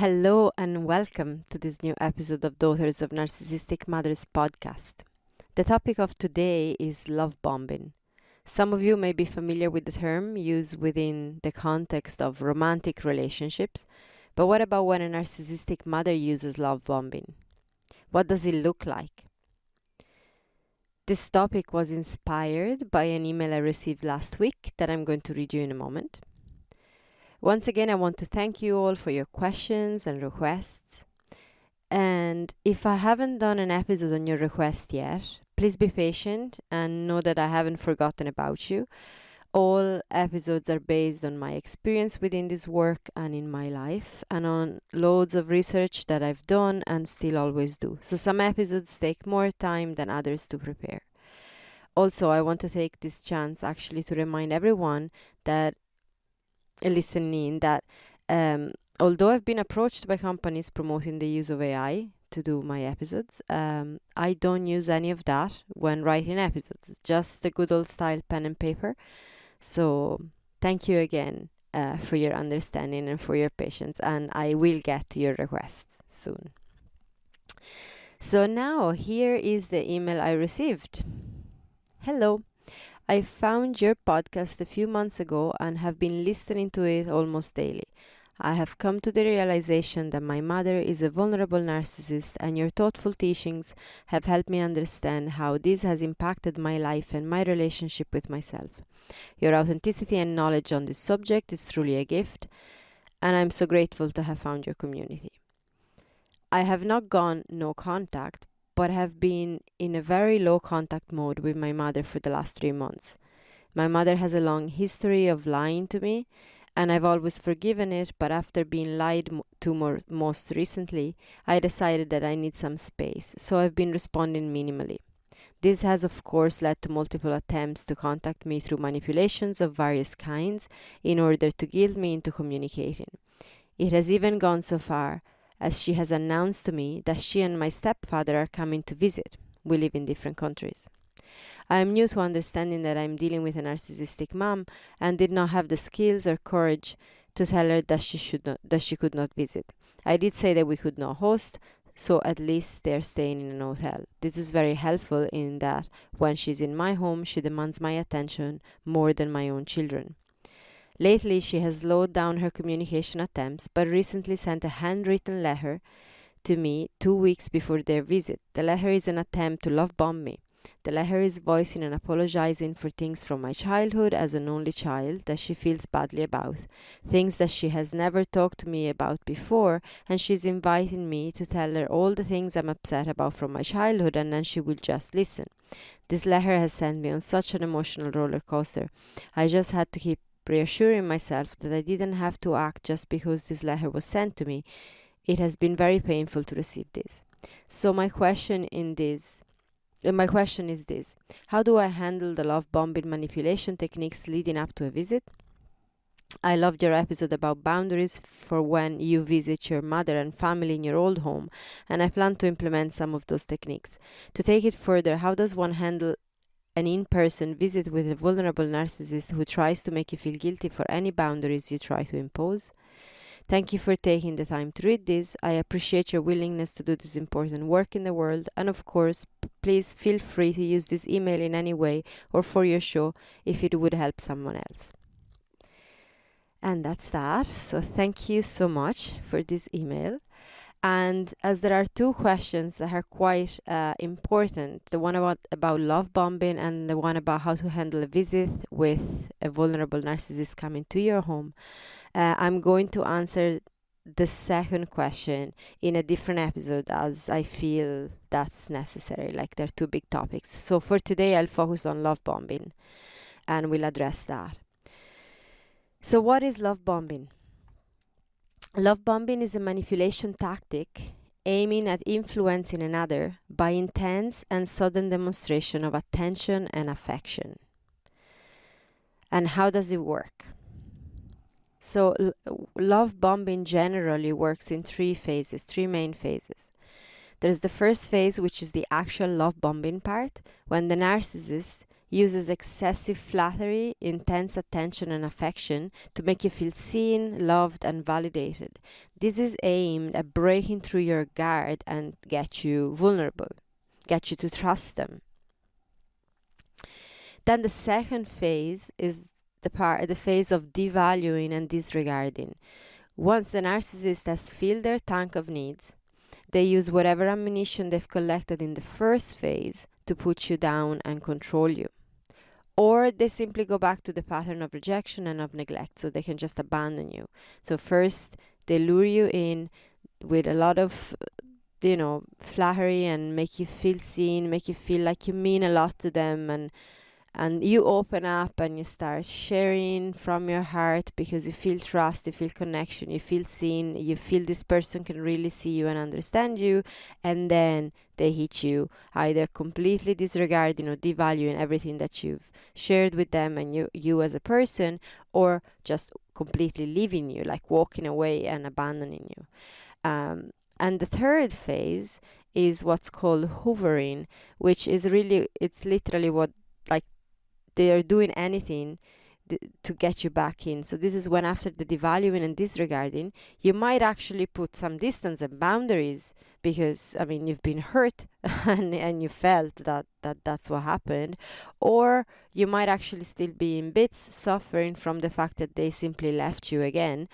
Hello and welcome to this new episode of Daughters of Narcissistic Mothers podcast. The topic of today is love bombing. Some of you may be familiar with the term used within the context of romantic relationships, but what about when a narcissistic mother uses love bombing? What does it look like? This topic was inspired by an email I received last week that I'm going to read you in a moment. Once again, I want to thank you all for your questions and requests. And if I haven't done an episode on your request yet, please be patient and know that I haven't forgotten about you. All episodes are based on my experience within this work and in my life, and on loads of research that I've done and still always do. So some episodes take more time than others to prepare. Also, I want to take this chance actually to remind everyone that listening that although I've been approached by companies promoting the use of AI to do my episodes, I don't use any of that when writing episodes. It's just the good old style pen and paper. So thank you again for your understanding and for your patience, and I will get to your requests soon. So now here is the email I received. Hello. I found your podcast a few months ago and have been listening to it almost daily. I have come to the realization that my mother is a vulnerable narcissist, and your thoughtful teachings have helped me understand how this has impacted my life and my relationship with myself. Your authenticity and knowledge on this subject is truly a gift, and I'm so grateful to have found your community. I have not gone no contact, but have been in a very low contact mode with my mother for the last 3 months. My mother has a long history of lying to me, and I've always forgiven it, but after being lied to most recently, I decided that I need some space, so I've been responding minimally. This has of course led to multiple attempts to contact me through manipulations of various kinds in order to guilt me into communicating. It has even gone so far as she has announced to me that she and my stepfather are coming to visit. We live in different countries. I am new to understanding that I am dealing with a narcissistic mom and did not have the skills or courage to tell her that she could not visit. I did say that we could not host, so at least they're staying in an hotel. This is very helpful in that when she's in my home, she demands my attention more than my own children. Lately, she has slowed down her communication attempts, but recently sent a handwritten letter to me 2 weeks before their visit. The letter is an attempt to love bomb me. The letter is voicing and apologizing for things from my childhood as an only child that she feels badly about, things that she has never talked to me about before, and she's inviting me to tell her all the things I'm upset about from my childhood, and then she will just listen. This letter has sent me on such an emotional roller coaster. I just had to keep reassuring myself that I didn't have to act just because this letter was sent to me. It has been very painful to receive this. So my question is this: how do I handle the love bombing manipulation techniques leading up to a visit? I loved your episode about boundaries for when you visit your mother and family in your old home, and I plan to implement some of those techniques. To take it further, how does one handle an in-person visit with a vulnerable narcissist who tries to make you feel guilty for any boundaries you try to impose? Thank you for taking the time to read this. I appreciate your willingness to do this important work in the world, and of course, please feel free to use this email in any way or for your show if it would help someone else. And that's that. So thank you so much for this email. And as there are 2 questions that are quite important, the one about love bombing and the one about how to handle a visit with a vulnerable narcissist coming to your home, I'm going to answer the second question in a different episode as I feel that's necessary. Like, they're 2 big topics. So for today, I'll focus on love bombing and we'll address that. So what is love bombing? Love bombing is a manipulation tactic aiming at influencing another by intense and sudden demonstration of attention and affection. And how does it work? So love bombing generally works in 3 main phases. There's the first phase, which is the actual love bombing part, when the narcissist uses excessive flattery, intense attention and affection to make you feel seen, loved and validated. This is aimed at breaking through your guard and get you vulnerable, get you to trust them. Then the second phase is the phase of devaluing and disregarding. Once the narcissist has filled their tank of needs, they use whatever ammunition they've collected in the first phase to put you down and control you. Or they simply go back to the pattern of rejection and of neglect, so they can just abandon you. So first, they lure you in with a lot of, flattery and make you feel seen, make you feel like you mean a lot to them, and you open up and you start sharing from your heart because you feel trust, you feel connection, you feel seen, you feel this person can really see you and understand you. And then they hit you, either completely disregarding or devaluing everything that you've shared with them and you as a person, or just completely leaving you, like walking away and abandoning you. And the third phase is what's called hovering, which is it's literally what, like, they are doing anything to get you back in. So this is when, after the devaluing and disregarding, you might actually put some distance and boundaries because, you've been hurt and you felt that's what happened. Or you might actually still be in bits, suffering from the fact that they simply left you again.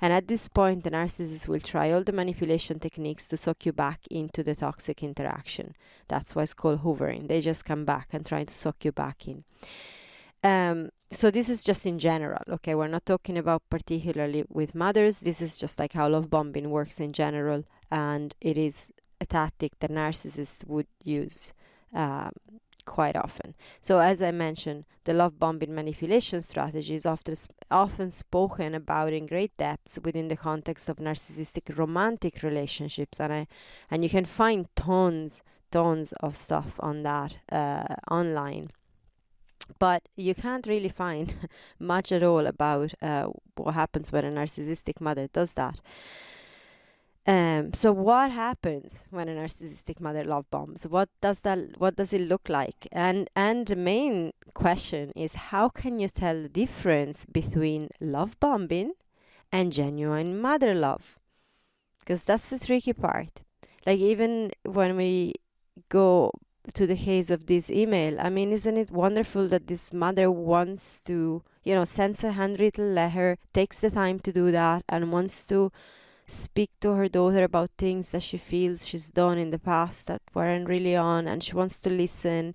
And at this point, the narcissist will try all the manipulation techniques to suck you back into the toxic interaction. That's why it's called hovering. They just come back and try to suck you back in. So this is just in general, okay? We're not talking about particularly with mothers. This is just like how love bombing works in general, and it is a tactic that narcissists would use quite often. So as I mentioned, the love bombing manipulation strategy is often spoken about in great depth within the context of narcissistic romantic relationships, and you can find tons of stuff on that online. But you can't really find much at all about what happens when a narcissistic mother does that. So what happens when a narcissistic mother love bombs? What does it look like? And the main question is, how can you tell the difference between love bombing and genuine mother love? Because that's the tricky part. Like, even when we go to the case of this email, isn't it wonderful that this mother wants to, sends a handwritten letter, takes the time to do that, and wants to speak to her daughter about things that she feels she's done in the past that weren't really on, and she wants to listen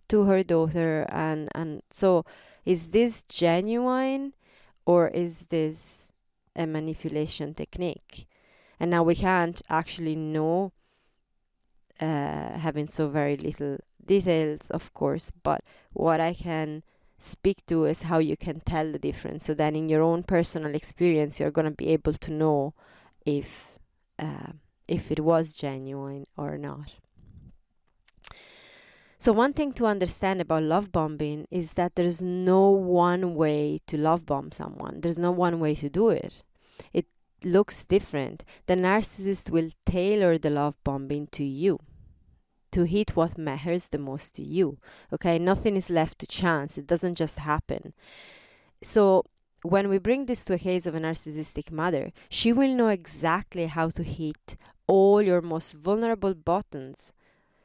to her daughter. And so, is this genuine, or is this a manipulation technique? And now we can't actually know, having so very little details, of course, but what I can speak to is how you can tell the difference. So then in your own personal experience, you're going to be able to know if it was genuine or not. So one thing to understand about love bombing is that there's no one way to love bomb someone. There's no one way to do it. It looks different. The narcissist will tailor the love bombing to you, to hit what matters the most to you. Okay, nothing is left to chance. It doesn't just happen. So when we bring this to a case of a narcissistic mother, she will know exactly how to hit all your most vulnerable buttons.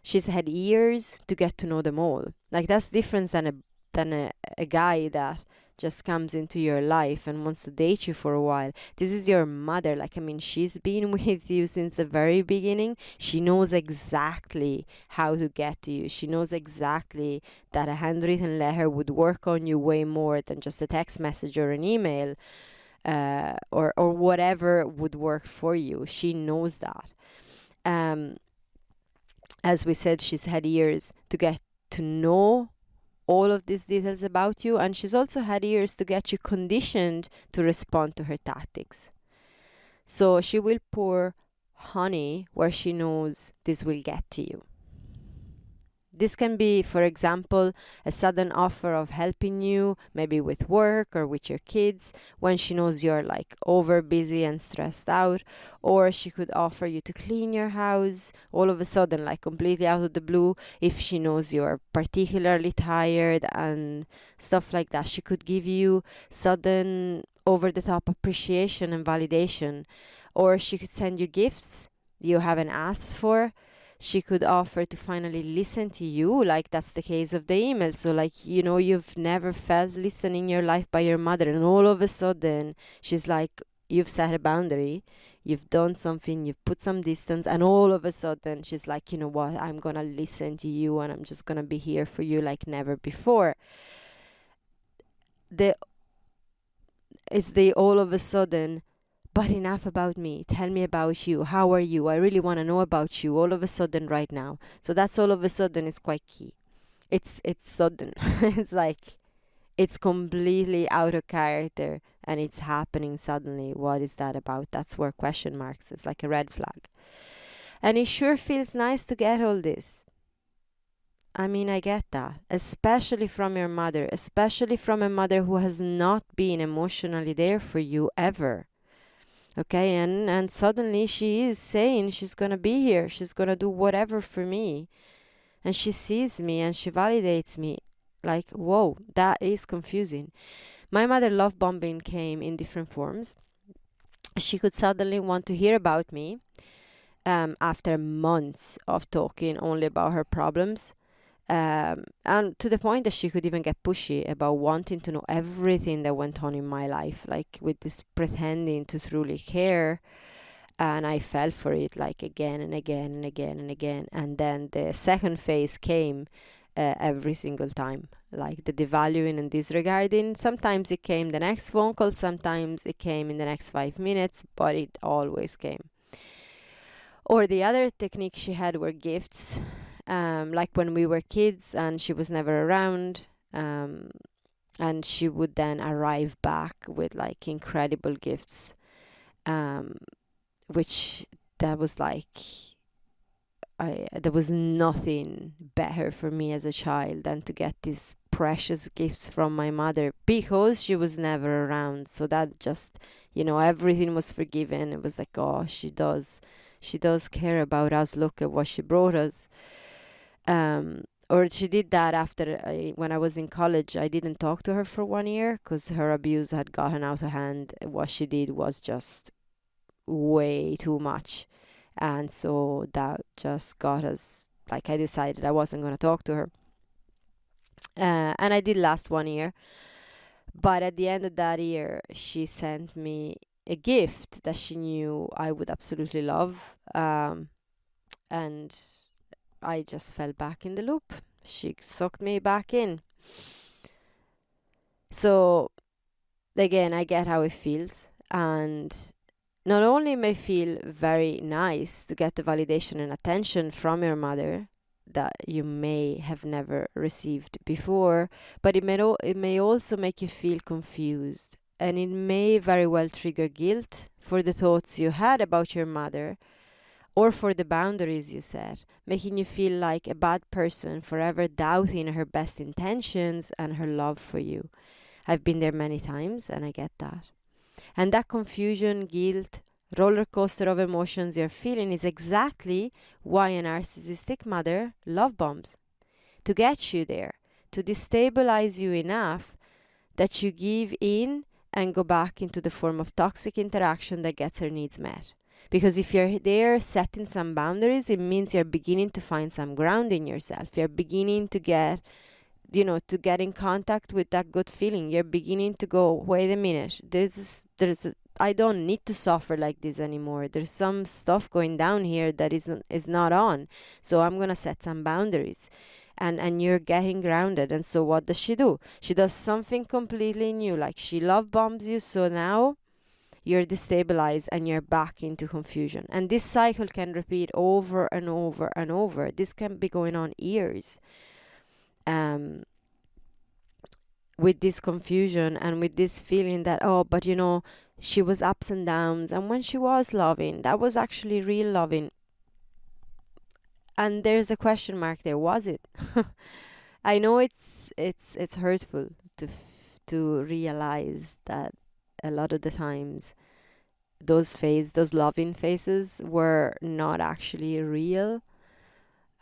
She's had years to get to know them all. Like, that's different than a guy that just comes into your life and wants to date you for a while. This is your mother. She's been with you since the very beginning. She knows exactly how to get to you. She knows exactly that a handwritten letter would work on you way more than just a text message or an email, or whatever would work for you. She knows that. As we said, she's had years to get to know all of these details about you, and she's also had years to get you conditioned to respond to her tactics. So she will pour honey where she knows this will get to you. This can be, for example, a sudden offer of helping you, maybe with work or with your kids, when she knows you're like over busy and stressed out. Or she could offer you to clean your house all of a sudden, like completely out of the blue, if she knows you're particularly tired and stuff like that. She could give you sudden over the top appreciation and validation. Or she could send you gifts you haven't asked for. She could offer to finally listen to you, like that's the case of the email. So like, you've never felt listened in your life by your mother, and all of a sudden she's like, you've set a boundary, you've done something, you've put some distance, and all of a sudden she's like, you know what, I'm gonna listen to you and I'm just gonna be here for you like never before. It's the all of a sudden, but enough about me, tell me about you, how are you, I really want to know about you all of a sudden right now. So that's all of a sudden is quite key. It's sudden. It's like it's completely out of character and it's happening suddenly. What is that about? That's where question marks is like a red flag. And it sure feels nice to get all this. I mean, I get that, especially from your mother, especially from a mother who has not been emotionally there for you ever. Okay, and suddenly she is saying she's gonna be here, she's gonna do whatever for me, and she sees me and she validates me. Like, whoa, that is confusing. My mother love bombing came in different forms. She could suddenly want to hear about me after months of talking only about her problems. And to the point that she could even get pushy about wanting to know everything that went on in my life, like with this pretending to truly care. And I fell for it like again and again and again and again. And then the second phase came every single time, like the devaluing and disregarding. Sometimes it came the next phone call, sometimes it came in the next 5 minutes, but it always came. Or the other technique she had were gifts. Like when we were kids and she was never around, and she would then arrive back with like incredible gifts, which that was like, there was nothing better for me as a child than to get these precious gifts from my mother because she was never around. So that just, everything was forgiven. It was like, oh, she does care about us. Look at what she brought us. Or she did that after when I was in college. I didn't talk to her for 1 year because her abuse had gotten out of hand. What she did was just way too much. And so that just got us, like I decided I wasn't going to talk to her. And I did last 1 year. But at the end of that year, she sent me a gift that she knew I would absolutely love. And I just fell back in the loop. She sucked me back in. So again, I get how it feels. And not only may feel very nice to get the validation and attention from your mother that you may have never received before, but it may also make you feel confused. And it may very well trigger guilt for the thoughts you had about your mother, or for the boundaries you set, making you feel like a bad person, forever doubting her best intentions and her love for you. I've been there many times and I get that. And that confusion, guilt, roller coaster of emotions you're feeling is exactly why a narcissistic mother love bombs. To get you there, to destabilize you enough that you give in and go back into the form of toxic interaction that gets her needs met. Because if you're there setting some boundaries, it means you're beginning to find some ground in yourself. You're beginning to get, to get in contact with that good feeling. You're beginning to go, wait a minute, I don't need to suffer like this anymore. There's some stuff going down here that is not on. So I'm going to set some boundaries. And you're getting grounded. And so what does she do? She does something completely new. Like she love bombs you. So now you're destabilized and you're back into confusion. And this cycle can repeat over and over and over. This can be going on years. With this confusion and with this feeling that, but she was ups and downs. And when she was loving, that was actually real loving. And there's a question mark there. Was it? I know it's hurtful to realize that a lot of the times those loving phases were not actually real,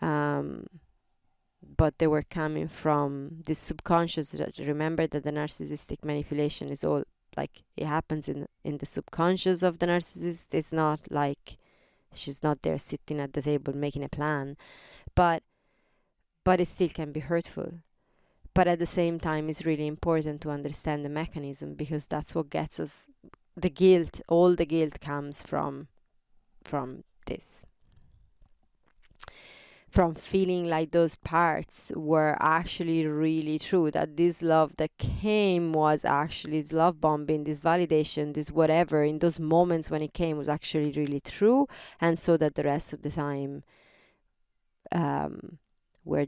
but they were coming from this subconscious. Remember that the narcissistic manipulation is all like it happens in the subconscious of the narcissist. It's not like she's not there sitting at the table making a plan, but it still can be hurtful. But at the same time, it's really important to understand the mechanism, because that's what gets us the guilt. All the guilt comes from this, from feeling like those parts were actually really true, that this love that came was actually this love bombing, this validation, this whatever in those moments when it came was actually really true, and so that the rest of the time we're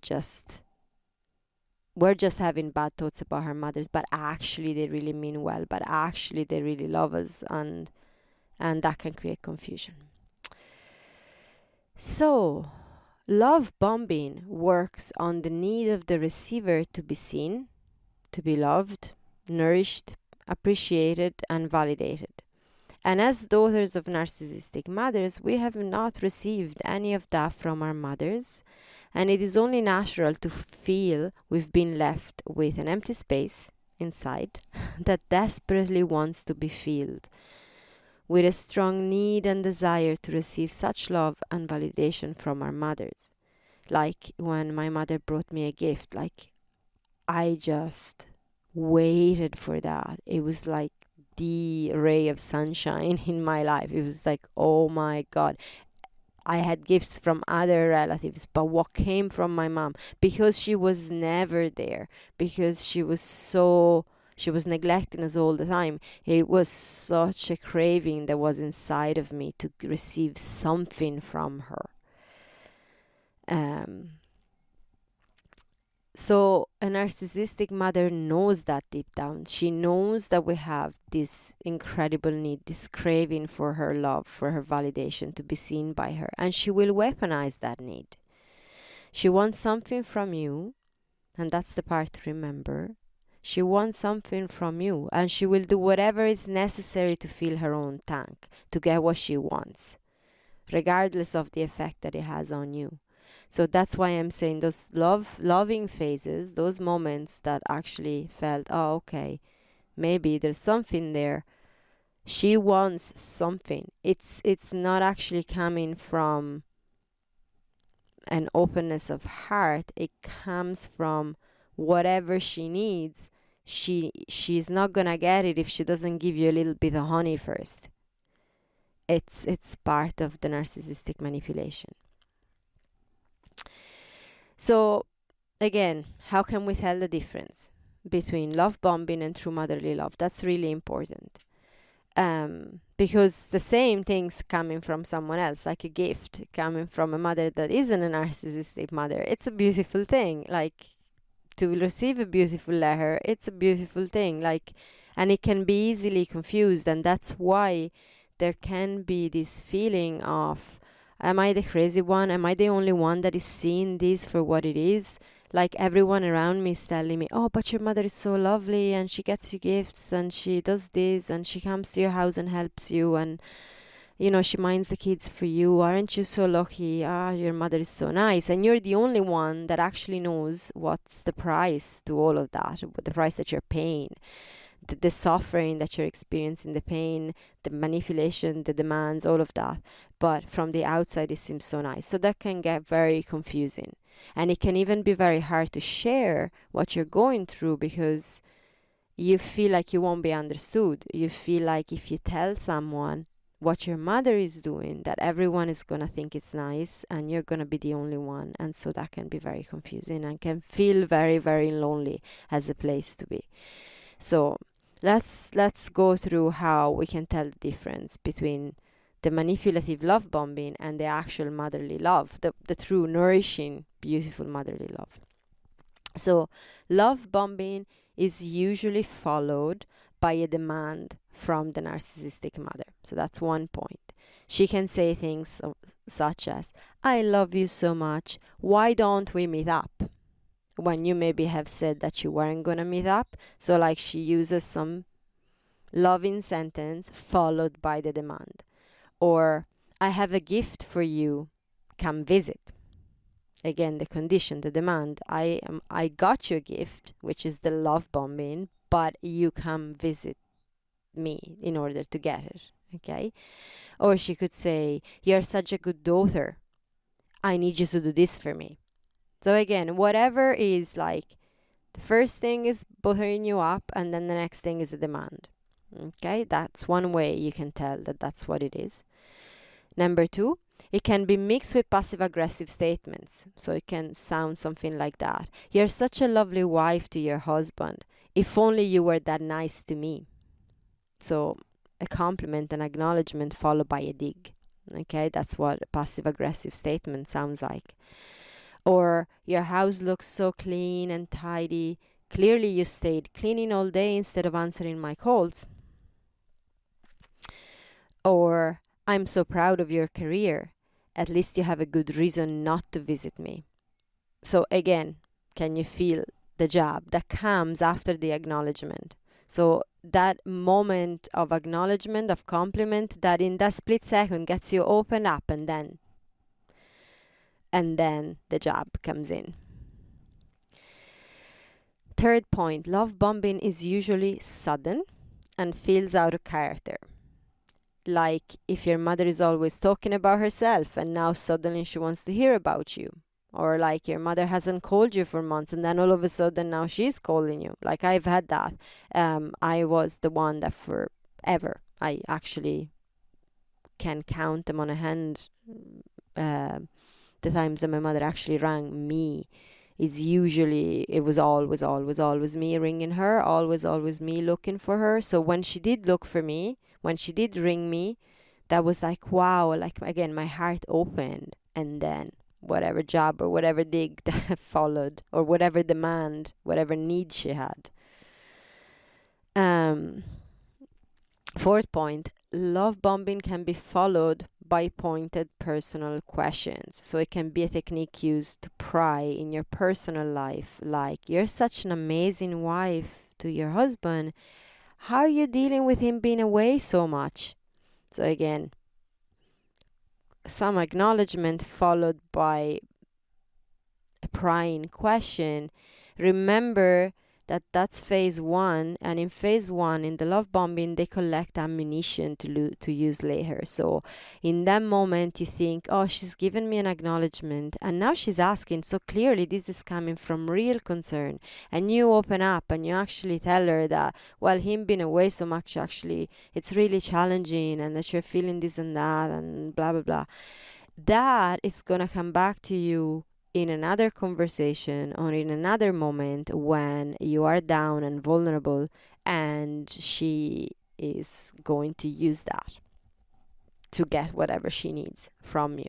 just having bad thoughts about our mothers, but actually they really mean well, but actually they really love us, and that can create confusion. So love bombing works on the need of the receiver to be seen, to be loved, nourished, appreciated, and validated. And as daughters of narcissistic mothers, we have not received any of that from our mothers, and it is only natural to feel we've been left with an empty space inside that desperately wants to be filled, with a strong need and desire to receive such love and validation from our mothers. Like when my mother brought me a gift, like I just waited for that. It was like the ray of sunshine in my life. It was like, oh my God. I had gifts from other relatives, but what came from my mom, because she was never there, because she was neglecting us all the time. It was such a craving that was inside of me to receive something from her. So a narcissistic mother knows that deep down. She knows that we have this incredible need, this craving for her love, for her validation, to be seen by her. And she will weaponize that need. She wants something from you, and that's the part to remember. She wants something from you, and she will do whatever is necessary to fill her own tank, to get what she wants, regardless of the effect that it has on you. So that's why I'm saying those loving phases, those moments that actually felt, oh, okay, maybe there's something there. She wants something. It's not actually coming from an openness of heart. It comes from whatever she needs. She's not gonna get it if she doesn't give you a little bit of honey first. It's part of the narcissistic manipulation. So again, how can we tell the difference between love bombing and true motherly love? That's really important. Because the same things coming from someone else, like a gift coming from a mother that isn't a narcissistic mother, it's a beautiful thing. Like to receive a beautiful letter, it's a beautiful thing. Like, and it can be easily confused, and that's why there can be this feeling of, am I the crazy one? Am I the only one that is seeing this for what it is? Like everyone around me is telling me, oh, but your mother is so lovely, and she gets you gifts, and she does this, and she comes to your house and helps you, and she minds the kids for you. Aren't you so lucky? Your mother is so nice. And you're the only one that actually knows what's the price to all of that, the price that you're paying. The suffering that you're experiencing, the pain, the manipulation, the demands, all of that. But from the outside, it seems so nice. So that can get very confusing. And it can even be very hard to share what you're going through, because you feel like you won't be understood. You feel like if you tell someone what your mother is doing, that everyone is going to think it's nice and you're going to be the only one. And so that can be very confusing and can feel very, very lonely as a place to be. So let's go through how we can tell the difference between the manipulative love bombing and the actual motherly love, the true nourishing, beautiful motherly love. So love bombing is usually followed by a demand from the narcissistic mother. So that's one point. She can say things such as, I love you so much, why don't we meet up? When you maybe have said that you weren't gonna meet up. So like she uses some loving sentence followed by the demand. Or, I have a gift for you, come visit. Again, the condition, the demand. I got your gift, which is the love bombing, but you come visit me in order to get it. Okay? Or she could say, you're such a good daughter, I need you to do this for me. So again, whatever is like, the first thing is buttering you up, and then the next thing is a demand. Okay, that's one way you can tell that that's what it is. Number 2, it can be mixed with passive-aggressive statements. So it can sound something like that. You're such a lovely wife to your husband. If only you were that nice to me. So a compliment, an acknowledgement followed by a dig. Okay, that's what a passive-aggressive statement sounds like. Or, your house looks so clean and tidy. Clearly you stayed cleaning all day instead of answering my calls. Or, I'm so proud of your career. At least you have a good reason not to visit me. So again, can you feel the jab that comes after the acknowledgement? So that moment of acknowledgement, of compliment, that in that split second gets you opened up, and then the jab comes in. Third point, love bombing is usually sudden and feels out of character. Like if your mother is always talking about herself and now suddenly she wants to hear about you. Or like your mother hasn't called you for months and then all of a sudden now she's calling you. Like I've had that. I was the one that forever, I actually can count them on a hand, the times that my mother actually rang me. Is usually, it was always me ringing her, always me looking for her. So when she did look for me, when she did ring me, that was like, wow, like again, my heart opened. And then whatever job or whatever dig that followed, or whatever demand, whatever need she had. Fourth point, love bombing can be followed by pointed personal questions. So it can be a technique used to pry in your personal life, like, you're such an amazing wife to your husband. How are you dealing with him being away so much? So again, some acknowledgement followed by a prying question. Remember that that's phase 1, and in phase 1, in the love bombing, they collect ammunition to use later. So in that moment you think, oh, she's given me an acknowledgement and now she's asking, so clearly this is coming from real concern. And you open up and you actually tell her that, well, him being away so much, actually it's really challenging, and that you're feeling this and that and blah blah blah. That is gonna come back to you in another conversation or in another moment when you are down and vulnerable, and she is going to use that to get whatever she needs from you.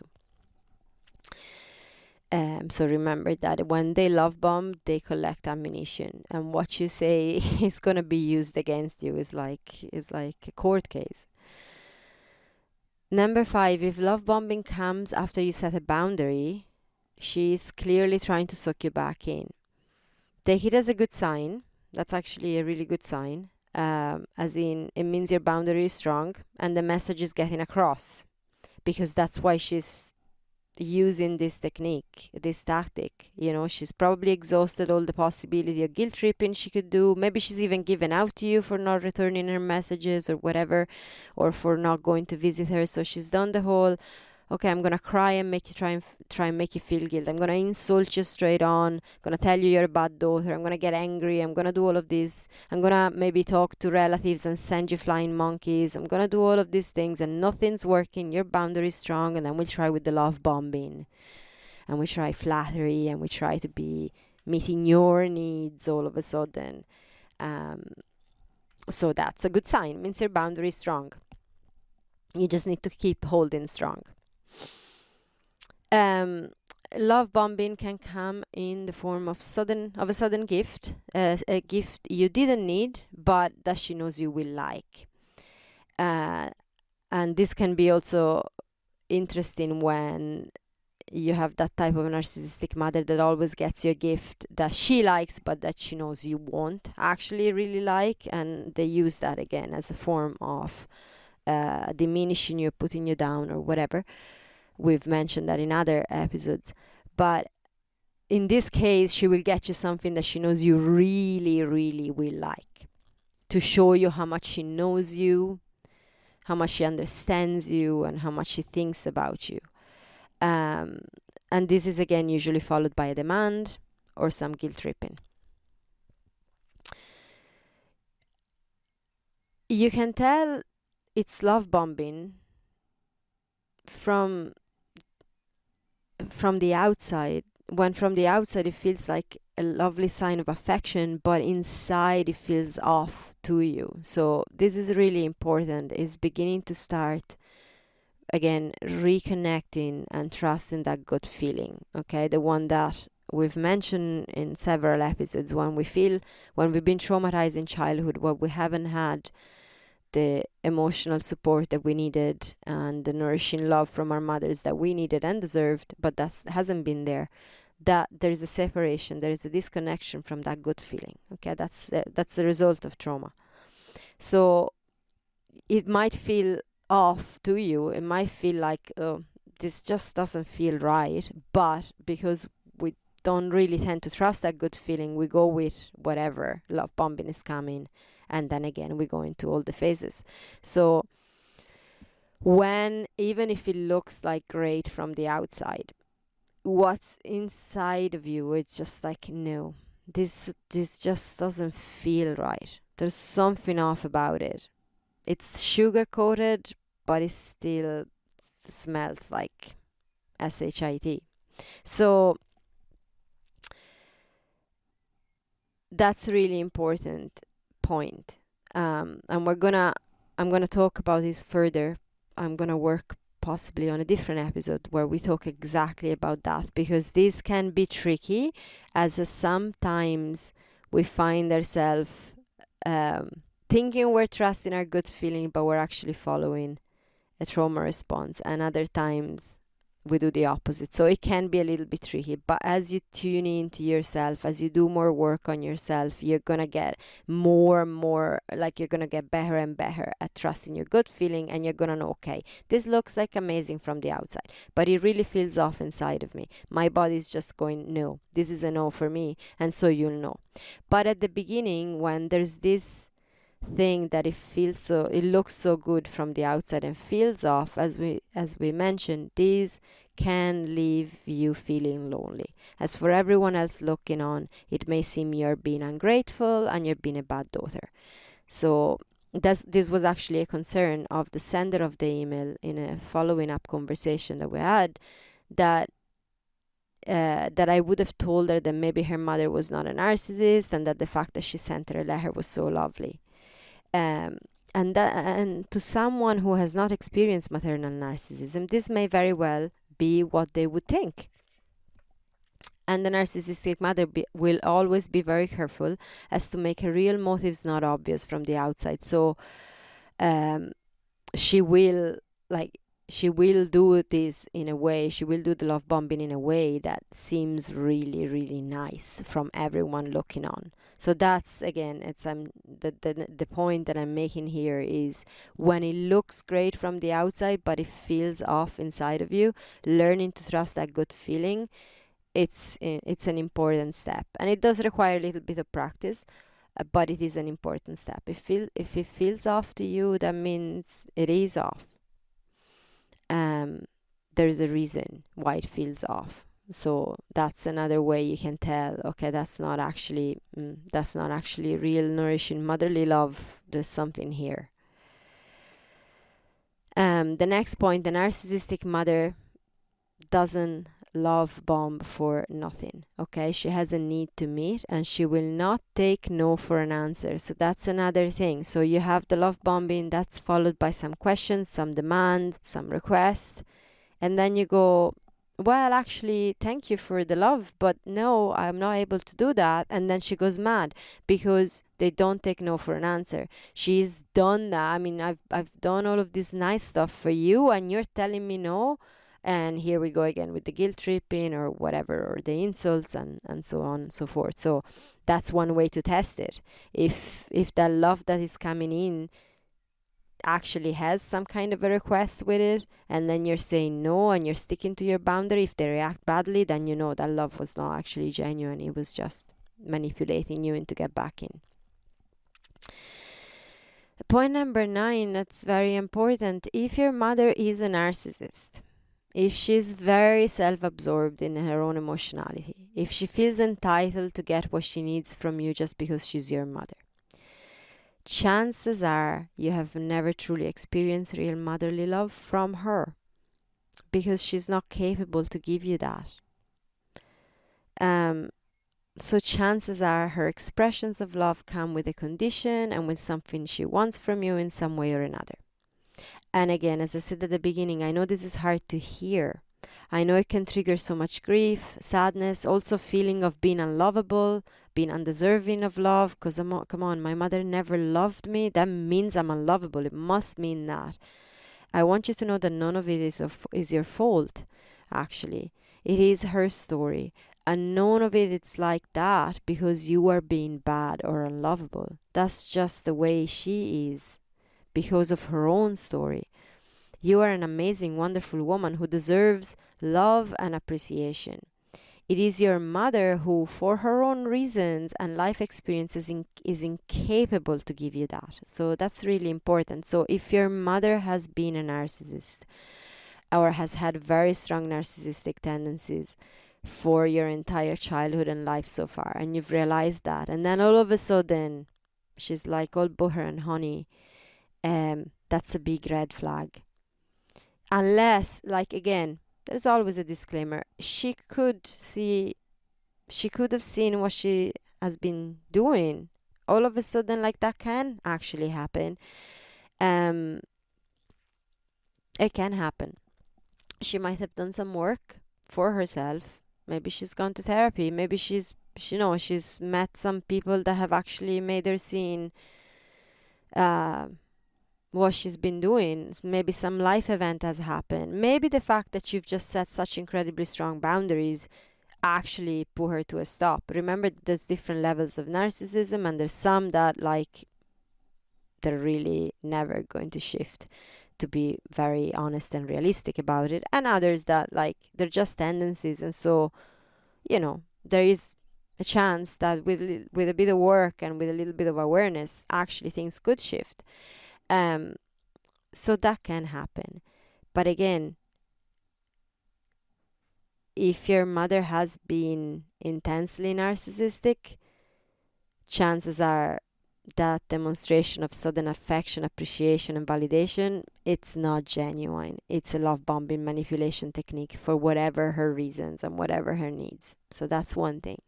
So remember that when they love bomb, they collect ammunition, and what you say is going to be used against you is like a court case. Number 5, if love bombing comes after you set a boundary, she's clearly trying to suck you back in. Take it as a good sign. That's actually a really good sign. As in, it means your boundary is strong and the message is getting across. Because that's why she's using this technique, this tactic. You know, she's probably exhausted all the possibility of guilt tripping she could do. Maybe she's even given out to you for not returning her messages or whatever, or for not going to visit her. So she's done the whole, okay, I'm gonna cry and make you try and make you feel guilt. I'm gonna insult you straight on. I'm gonna tell you you're a bad daughter. I'm gonna get angry. I'm gonna do all of this. I'm gonna maybe talk to relatives and send you flying monkeys. I'm gonna do all of these things, and nothing's working. Your boundary is strong, and then we'll try with the love bombing, and we try flattery, and we try to be meeting your needs all of a sudden. So that's a good sign. It means your boundary is strong. You just need to keep holding strong. Love bombing can come in the form of a sudden gift, a gift you didn't need, but that she knows you will like. And this can be also interesting when you have that type of narcissistic mother that always gets you a gift that she likes but that she knows you won't actually really like, and they use that again as a form of diminishing you, putting you down, or whatever. We've mentioned that in other episodes. But in this case, she will get you something that she knows you really, really will like, to show you how much she knows you, how much she understands you, and how much she thinks about you. And this is again usually followed by a demand or some guilt tripping. You can tell it's love bombing from the outside, when from the outside it feels like a lovely sign of affection, but inside it feels off to you. So this is really important, is beginning to start again reconnecting and trusting that gut feeling, okay, the one that we've mentioned in several episodes. When we've been traumatized in childhood, where we haven't had the emotional support that we needed and the nourishing love from our mothers that we needed and deserved, but that hasn't been there, that there's a separation, there is a disconnection from that good feeling, okay? That's the result of trauma. So it might feel off to you, it might feel like, oh, this just doesn't feel right, but because we don't really tend to trust that good feeling, we go with whatever love bombing is coming, and then again we go into all the phases. So when, even if it looks like great from the outside, what's inside of you, it's just like, no, this just doesn't feel right, there's something off about it. It's sugar coated, but it still smells like shit. So that's a really important point. And I'm gonna talk about this further. I'm gonna work possibly on a different episode where we talk exactly about that, because this can be tricky, as sometimes we find ourselves thinking we're trusting our gut feeling, but we're actually following a trauma response, and other times we do the opposite. So it can be a little bit tricky, but as you tune into yourself, as you do more work on yourself, you're gonna get more and more, like, you're gonna get better and better at trusting your gut feeling, and you're gonna know, okay, this looks like amazing from the outside, but it really feels off inside of me. My body's just going, no, this is a no for me, and so you'll know. But at the beginning, when there's this thing that it looks so good from the outside and feels off, as we mentioned, these can leave you feeling lonely. As for everyone else looking on, it may seem you're being ungrateful and you're being a bad daughter. So this was actually a concern of the sender of the email in a following up conversation that we had, that I would have told her that maybe her mother was not a narcissist, and that the fact that she sent her a letter was so lovely. And to someone who has not experienced maternal narcissism, this may very well be what they would think. And the narcissistic mother will always be very careful as to make her real motives not obvious from the outside. So she will do this in a way, she will do the love bombing in a way that seems really, really nice from everyone looking on. So that's, again, it's the point that I'm making here is, when it looks great from the outside but it feels off inside of you, learning to trust that good feeling, it's an important step, and it does require a little bit of practice, but it is an important step. If it feels off to you, that means it is off. There's a reason why it feels off. So that's another way you can tell, okay, that's not actually real nourishing motherly love. There's something here. The next point, the narcissistic mother doesn't love bomb for nothing, okay? She has a need to meet, and she will not take no for an answer. So that's another thing. So you have the love bombing, that's followed by some questions, some demand, some request, and then you go, well, actually, thank you for the love, but no, I'm not able to do that. And then she goes mad because they don't take no for an answer. She's done that. I mean, I've done all of this nice stuff for you, and you're telling me no. And here we go again with the guilt tripping or whatever, or the insults and so on and so forth. So that's one way to test it. If the love that is coming in actually has some kind of a request with it, and then you're saying no and you're sticking to your boundary, if they react badly, then you know that love was not actually genuine. It was just manipulating you into get back in. Point number 9, that's very important. If your mother is a narcissist, if she's very self-absorbed in her own emotionality, if she feels entitled to get what she needs from you just because she's your mother, chances are you have never truly experienced real motherly love from her, because she's not capable to give you that. So chances are her expressions of love come with a condition and with something she wants from you in some way or another. And again, as I said at the beginning, I know this is hard to hear. I know it can trigger so much grief, sadness, also feeling of being unlovable, being undeserving of love, because come on, my mother never loved me. That means I'm unlovable. It must mean that. I want you to know that none of it is your fault, actually. It is her story. And none of it is like that because you are being bad or unlovable. That's just the way she is because of her own story. You are an amazing, wonderful woman who deserves love and appreciation. It is your mother who, for her own reasons and life experiences, is incapable to give you that. So that's really important. So if your mother has been a narcissist or has had very strong narcissistic tendencies for your entire childhood and life so far, and you've realized that, and then all of a sudden she's like all butter and honey, that's a big red flag. Unless, like, again, there's always a disclaimer. She could have seen what she has been doing. All of a sudden, like, that can actually happen. It can happen. She might have done some work for herself. Maybe she's gone to therapy. Maybe she's met some people that have actually made her seen what she's been doing. Maybe some life event has happened. Maybe the fact that you've just set such incredibly strong boundaries actually put her to a stop. Remember, there's different levels of narcissism, and there's some that, like, they're really never going to shift, to be very honest and realistic about it, and others that, like, they're just tendencies, and so, there is a chance that with a bit of work and with a little bit of awareness, actually things could shift. So that can happen. But again, if your mother has been intensely narcissistic, chances are that demonstration of sudden affection, appreciation, and validation, it's not genuine. It's a love bombing manipulation technique for whatever her reasons and whatever her needs. So that's one thing.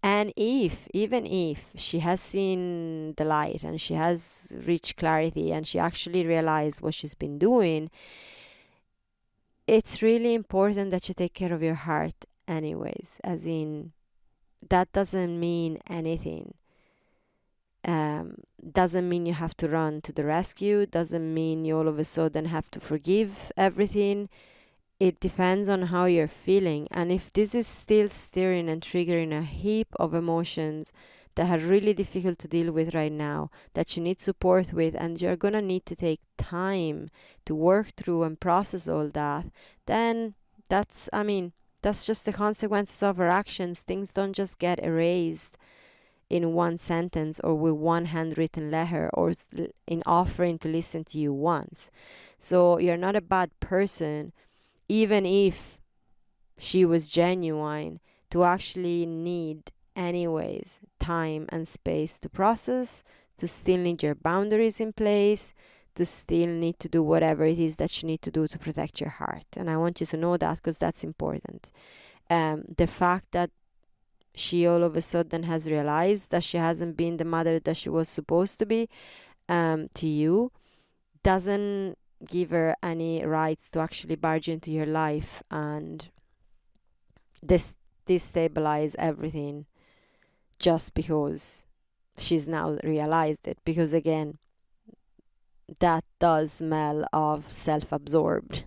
And even if she has seen the light and she has reached clarity and she actually realized what she's been doing, it's really important that you take care of your heart anyways. As in, that doesn't mean anything. Doesn't mean you have to run to the rescue. Doesn't mean you all of a sudden have to forgive everything. It depends on how you're feeling. And if this is still stirring and triggering a heap of emotions that are really difficult to deal with right now, that you need support with, and you're going to need to take time to work through and process all that, then that's just the consequences of our actions. Things don't just get erased in one sentence or with one handwritten letter or in offering to listen to you once. So you're not a bad person, even if she was genuine, to actually need anyways time and space to process, to still need your boundaries in place, to still need to do whatever it is that you need to do to protect your heart. And I want you to know that, because that's important. The fact that she all of a sudden has realized that she hasn't been the mother that she was supposed to be to you doesn't give her any rights to actually barge into your life and destabilize everything just because she's now realized it. Because again, that does smell of self-absorbed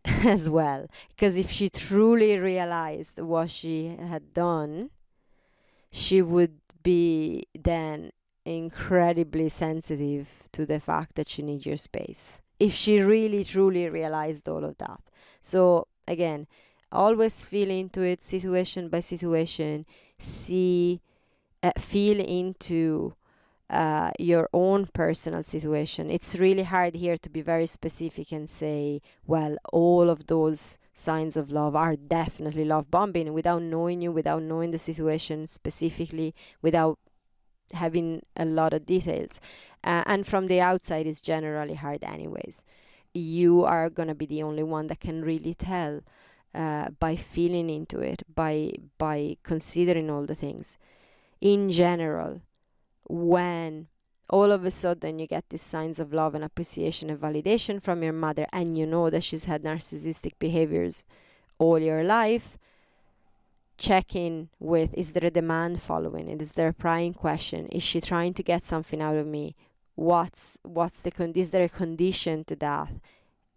as well. Because if she truly realized what she had done, she would be then incredibly sensitive to the fact that she needs your space. If she really truly realized all of that. So again, always feel into it, situation by situation. Feel into your own personal situation. It's really hard here to be very specific and say, well, all of those signs of love are definitely love bombing, without knowing you, without knowing the situation specifically, without having a lot of details. And from the outside, it's generally hard anyways. You are going to be the only one that can really tell by feeling into it, by considering all the things. In general, when all of a sudden you get these signs of love and appreciation and validation from your mother, and you know that she's had narcissistic behaviors all your life, check in with, is there a demand following it? Is there a prying question? Is she trying to get something out of me? Is there a condition to that?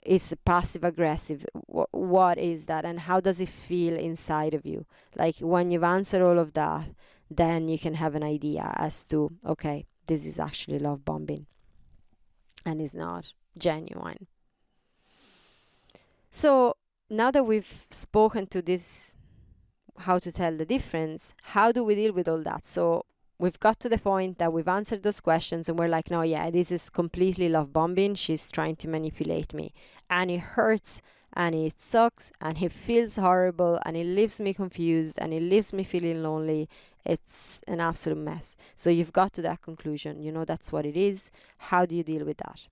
Is it passive aggressive? What is that? And how does it feel inside of you? Like when you've answered all of that, then you can have an idea as to, okay, this is actually love bombing and is not genuine. So now that we've spoken to this, how to tell the difference, how do we deal with all that? So we've got to the point that we've answered those questions and we're like, no, yeah, this is completely love bombing. She's trying to manipulate me. And it hurts and it sucks and it feels horrible and it leaves me confused and it leaves me feeling lonely. It's an absolute mess. So you've got to that conclusion. You know that's what it is. How do you deal with that?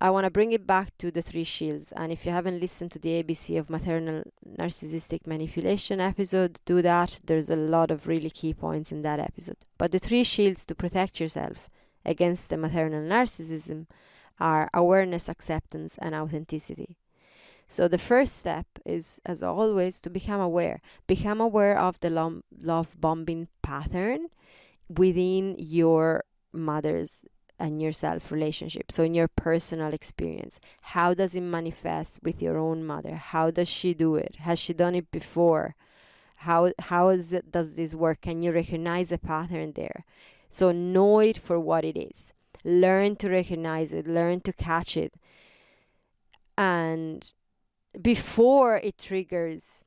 I want to bring it back to the 3 shields. And if you haven't listened to the ABC of maternal narcissistic manipulation episode, do that. There's a lot of really key points in that episode. But the 3 shields to protect yourself against the maternal narcissism are awareness, acceptance, and authenticity. So the first step is, as always, to become aware. Become aware of the love bombing pattern within your mother's and yourself relationship. So in your personal experience, how does it manifest with your own mother? How does she do it? Has she done it before? How does this work? Can you recognize a pattern there? So know it for what it is. Learn to recognize it. Learn to catch it. And before it triggers,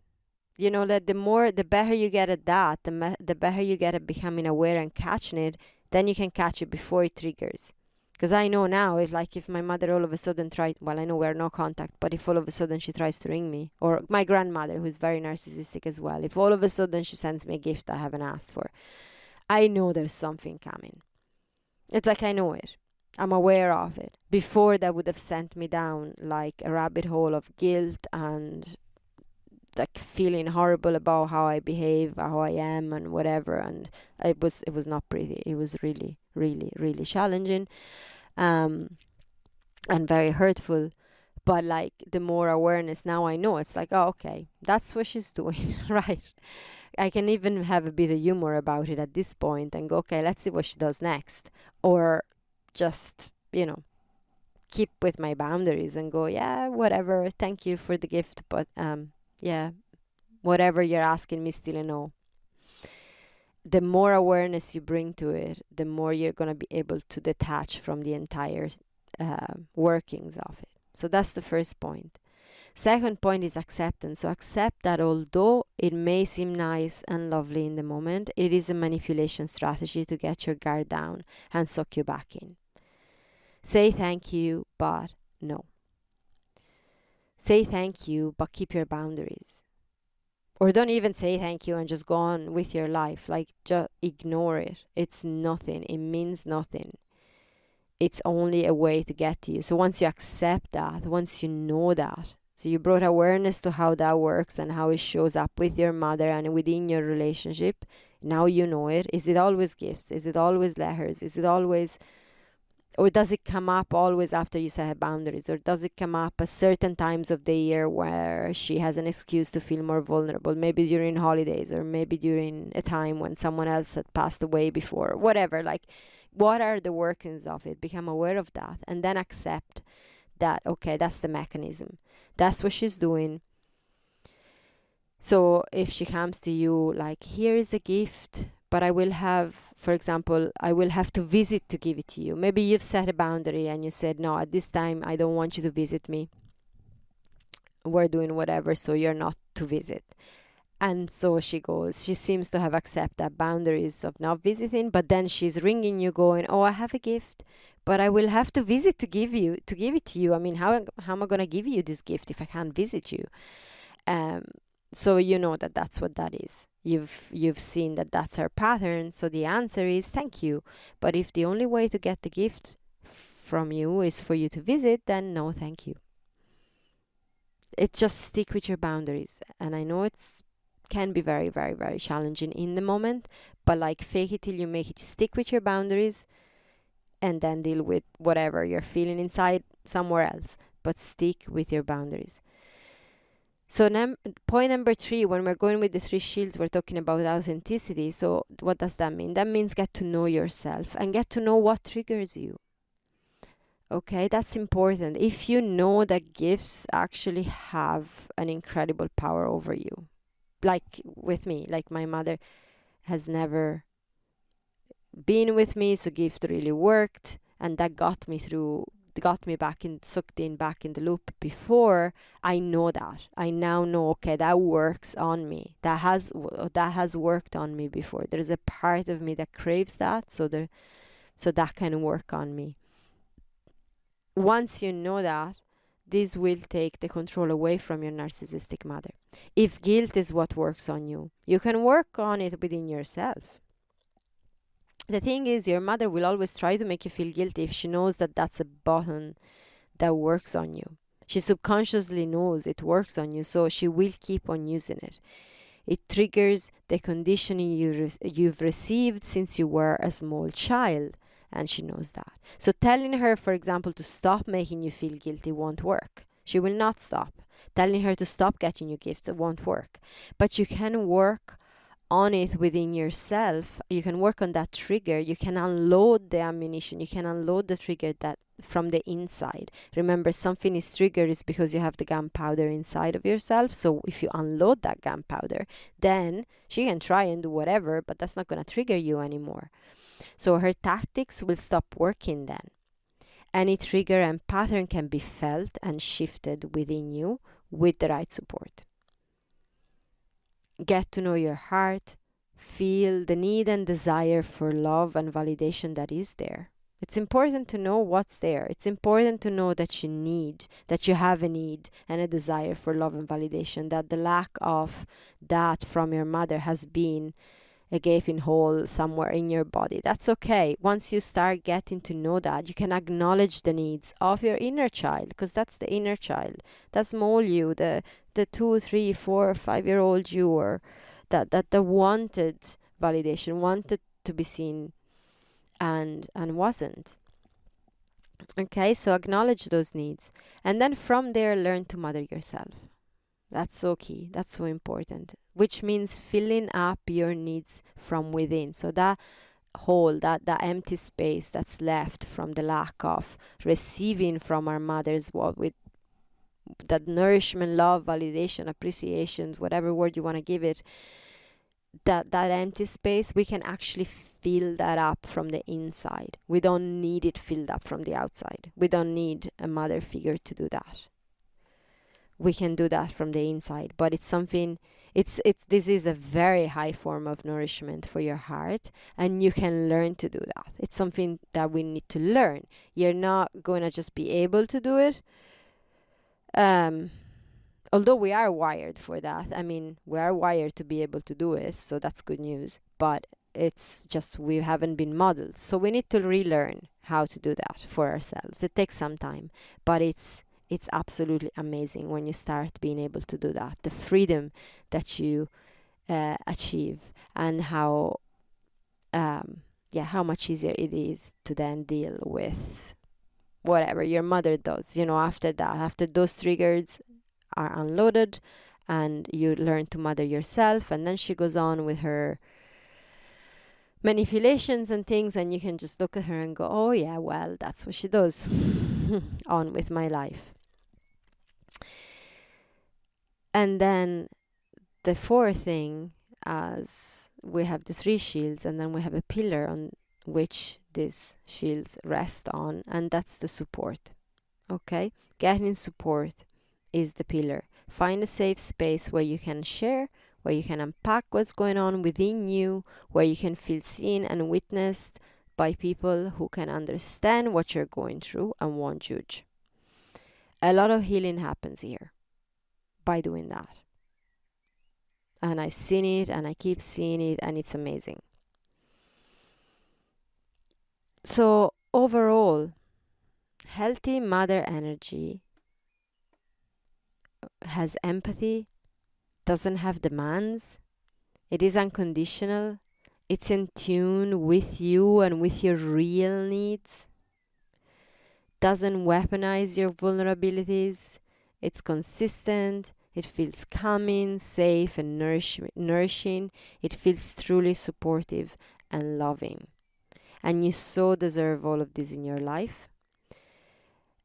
you know, that the better you get at that, the better you get at becoming aware and catching it, then you can catch it before it triggers. Because I know now, if my mother all of a sudden I know we're no contact, but if all of a sudden she tries to ring me, or my grandmother, who's very narcissistic as well, if all of a sudden she sends me a gift I haven't asked for, I know there's something coming. It's like I know it. I'm aware of it. Before, that would have sent me down like a rabbit hole of guilt and like feeling horrible about how I behave, how I am, and whatever. And it was not pretty. It was really, really, really challenging, and very hurtful. But like the more awareness now, I know it's like, oh, okay, that's what she's doing, right? I can even have a bit of humor about it at this point and go, okay, let's see what she does next, or just, keep with my boundaries and go, yeah, whatever, thank you for the gift, but yeah, whatever you're asking me, still a no. The more awareness you bring to it, the more you're going to be able to detach from the entire workings of it. So that's the first point. Second point is acceptance. So accept that although it may seem nice and lovely in the moment, it is a manipulation strategy to get your guard down and suck you back in. Say thank you, but no. Say thank you, but keep your boundaries. Or don't even say thank you and just go on with your life. Like, just ignore it. It's nothing. It means nothing. It's only a way to get to you. So once you accept that, once you know that, so you brought awareness to how that works and how it shows up with your mother and within your relationship, now you know it. Is it always gifts? Is it always letters? Is it always Or does it come up always after you set boundaries? Or does it come up at certain times of the year where she has an excuse to feel more vulnerable? Maybe during holidays, or maybe during a time when someone else had passed away before, whatever. Like, what are the workings of it? Become aware of that, and then accept that, okay, that's the mechanism. That's what she's doing. So if she comes to you like, here is a gift, but I will have, for example, I will have to visit to give it to you. Maybe you've set a boundary and you said, no, at this time, I don't want you to visit me. We're doing whatever, so you're not to visit. And so she seems to have accepted boundaries of not visiting, but then she's ringing you going, oh, I have a gift, but I will have to visit to give it to you. I mean, how am I going to give you this gift if I can't visit you? So you know that that's what that is. You've seen that that's her pattern. So the answer is thank you. But if the only way to get the gift from you is for you to visit, then no, thank you. It just stick with your boundaries. And I know it's can be very, very, very challenging in the moment, but like, fake it till you make it. Stick with your boundaries and then deal with whatever you're feeling inside somewhere else, but stick with your boundaries. So point number 3, when we're going with the 3 shields, we're talking about authenticity. So what does that mean? That means get to know yourself and get to know what triggers you. Okay, that's important. If you know that gifts actually have an incredible power over you, like with me, like my mother has never been with me, so gift really worked, and that got me sucked in back in the loop before. I know that. I now know, okay, that works on me. That has worked on me before. There's a part of me that craves that, so that can work on me. Once you know that, this will take the control away from your narcissistic mother. If guilt is what works on you, you can work on it within yourself. The thing is, your mother will always try to make you feel guilty if she knows that that's a button that works on you. She subconsciously knows it works on you, so she will keep on using it. It triggers the conditioning you've received since you were a small child. And she knows that. So telling her, for example, to stop making you feel guilty won't work. She will not stop. Telling her to stop getting you gifts, it won't work. But you can work on it within yourself. You can work on that trigger. You can unload the ammunition. You can unload the trigger that from the inside. Remember, something is triggered is because you have the gunpowder inside of yourself. So if you unload that gunpowder, then she can try and do whatever, but that's not going to trigger you anymore. So her tactics will stop working then. Any trigger and pattern can be felt and shifted within you with the right support. Get to know your heart. Feel the need and desire for love and validation that is there. It's important to know what's there. It's important to know that you have a need and a desire for love and validation, that the lack of that from your mother has been a gaping hole somewhere in your body. That's okay. Once you start getting to know that, you can acknowledge the needs of your inner child, because that's the inner child. That's small you, the 2, 3, 4, 5-year-old you, or that wanted validation, wanted to be seen and wasn't. Okay, so acknowledge those needs. And then from there, learn to mother yourself. That's so key. That's so important. Which means filling up your needs from within. So that hole, that empty space that's left from the lack of receiving from our mothers, what with that nourishment, love, validation, appreciation, whatever word you want to give it, that empty space, we can actually fill that up from the inside. We don't need it filled up from the outside. We don't need a mother figure to do that. We can do that from the inside, but it's something, this is a very high form of nourishment for your heart, and you can learn to do that. It's something that we need to learn. You're not going to just be able to do it. Although we are wired for that. I mean, we are wired to be able to do it, so that's good news. But it's just we haven't been modeled. So we need to relearn how to do that for ourselves. It takes some time, but it's absolutely amazing when you start being able to do that. The freedom that you achieve, and how how much easier it is to then deal with whatever your mother does, after that, after those triggers are unloaded and you learn to mother yourself, and then she goes on with her manipulations and things, and you can just look at her and go, oh yeah, well, that's what she does. On with my life. And then the fourth thing, as we have the 3 shields, and then we have a pillar on which these shields rest on, and that's the support. Okay, getting support is the pillar. Find a safe space where you can share, where you can unpack what's going on within you, where you can feel seen and witnessed by people who can understand what you're going through and won't judge. A lot of healing happens here by doing that. And I've seen it, and I keep seeing it, and it's amazing. So overall, healthy mother energy has empathy, doesn't have demands, it is unconditional, it's in tune with you and with your real needs, doesn't weaponize your vulnerabilities, it's consistent, it feels calming, safe, and nourishing, it feels truly supportive and loving. And you so deserve all of this in your life.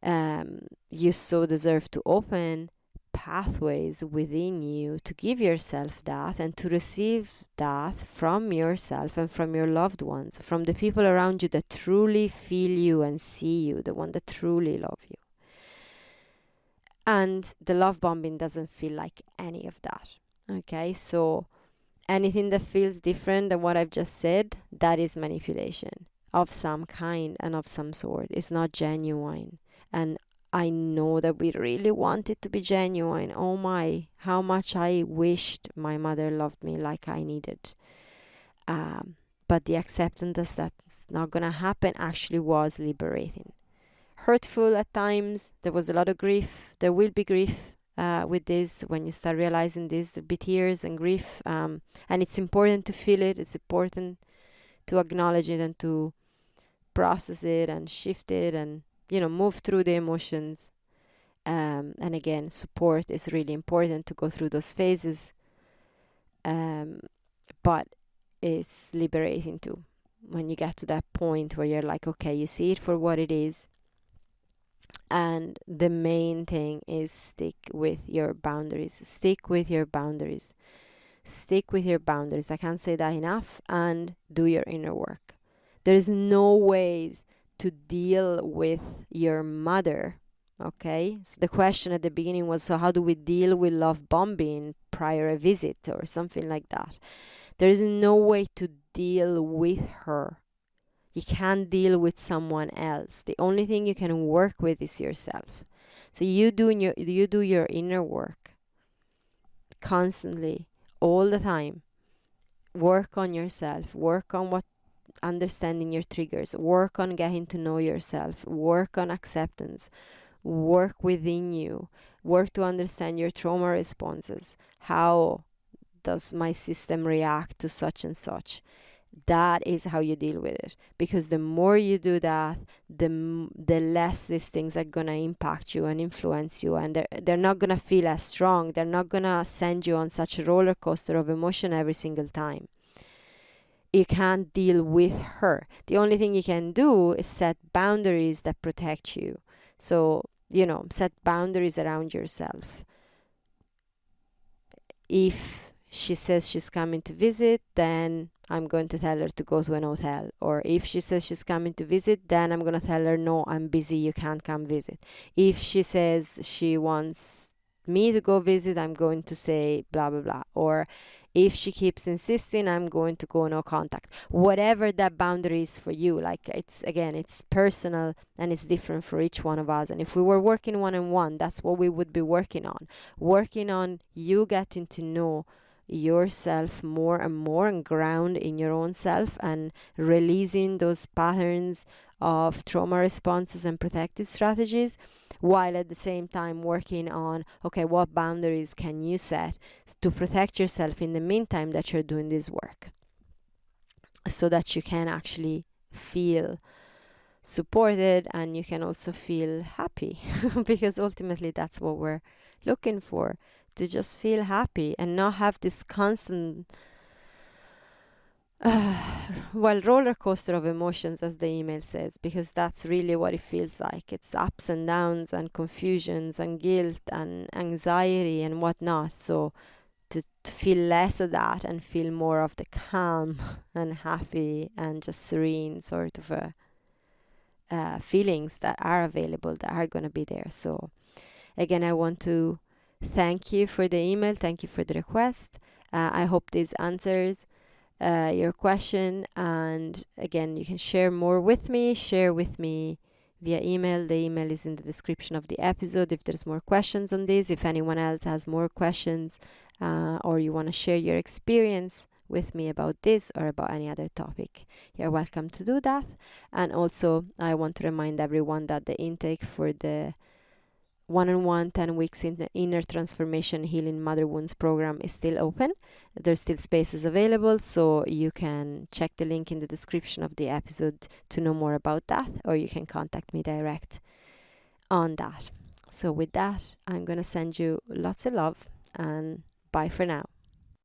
You so deserve to open pathways within you to give yourself that and to receive that from yourself and from your loved ones, from the people around you that truly feel you and see you, the one that truly love you. And the love bombing doesn't feel like any of that. Okay, so anything that feels different than what I've just said, that is manipulation of some kind and of some sort. It's not genuine. And I know that we really want it to be genuine. Oh my, how much I wished my mother loved me like I needed. But the acceptance that's not going to happen actually was liberating. Hurtful at times. There was a lot of grief. There will be grief with this. When you start realizing this, there'll be tears and grief. And it's important to feel it. It's important to acknowledge it and to process it and shift it and move through the emotions. And again, support is really important to go through those phases. But it's liberating too. When you get to that point where you're like, okay, you see it for what it is. And the main thing is stick with your boundaries. Stick with your boundaries. Stick with your boundaries. I can't say that enough. And do your inner work. There is no ways to deal with your mother. Okay, so the question at the beginning was, so how do we deal with love bombing prior a visit or something like that? There is no way to deal with her. You can't deal with someone else. The only thing you can work with is yourself. So you do your inner work constantly, all the time. Work on yourself. Work on understanding your triggers. Work on getting to know yourself. Work on acceptance. Work within you. Work to understand your trauma responses. How does my system react to such and such? That is how you deal with it. Because the more you do that, the less these things are going to impact you and influence you. And they're not going to feel as strong. They're not going to send you on such a roller coaster of emotion every single time. You can't deal with her. The only thing you can do is set boundaries that protect you. So, set boundaries around yourself. If she says she's coming to visit, then I'm going to tell her to go to an hotel. Or if she says she's coming to visit, then I'm going to tell her, no, I'm busy, you can't come visit. If she says she wants me to go visit, I'm going to say blah, blah, blah. Or if she keeps insisting, I'm going to go no contact. Whatever that boundary is for you. Like, it's personal and it's different for each one of us. And if we were working one-on-one, that's what we would be working on. Working on you getting to know yourself more and more and ground in your own self and releasing those patterns of trauma responses and protective strategies, while at the same time working on, okay, what boundaries can you set to protect yourself in the meantime that you're doing this work. so that you can actually feel supported and you can also feel happy because ultimately that's what we're looking for, to just feel happy and not have this constant roller coaster of emotions, as the email says, because that's really what it feels like. It's ups and downs and confusions and guilt and anxiety and whatnot. So to feel less of that and feel more of the calm and happy and just serene sort of feelings that are available, that are going to be there. So again, I want to thank you for the email. Thank you for the request. I hope this answers your question. And again, you can share more with me. Share with me via email. The email is in the description of the episode if there's more questions on this. If anyone else has more questions or you want to share your experience with me about this or about any other topic, you're welcome to do that. And also, I want to remind everyone that the intake for the one-on-one 10 weeks in the Inner Transformation Healing Mother Wounds program is still open. There's still spaces available, so you can check the link in the description of the episode to know more about that, or you can contact me direct on that. So with that, I'm going to send you lots of love, and bye for now.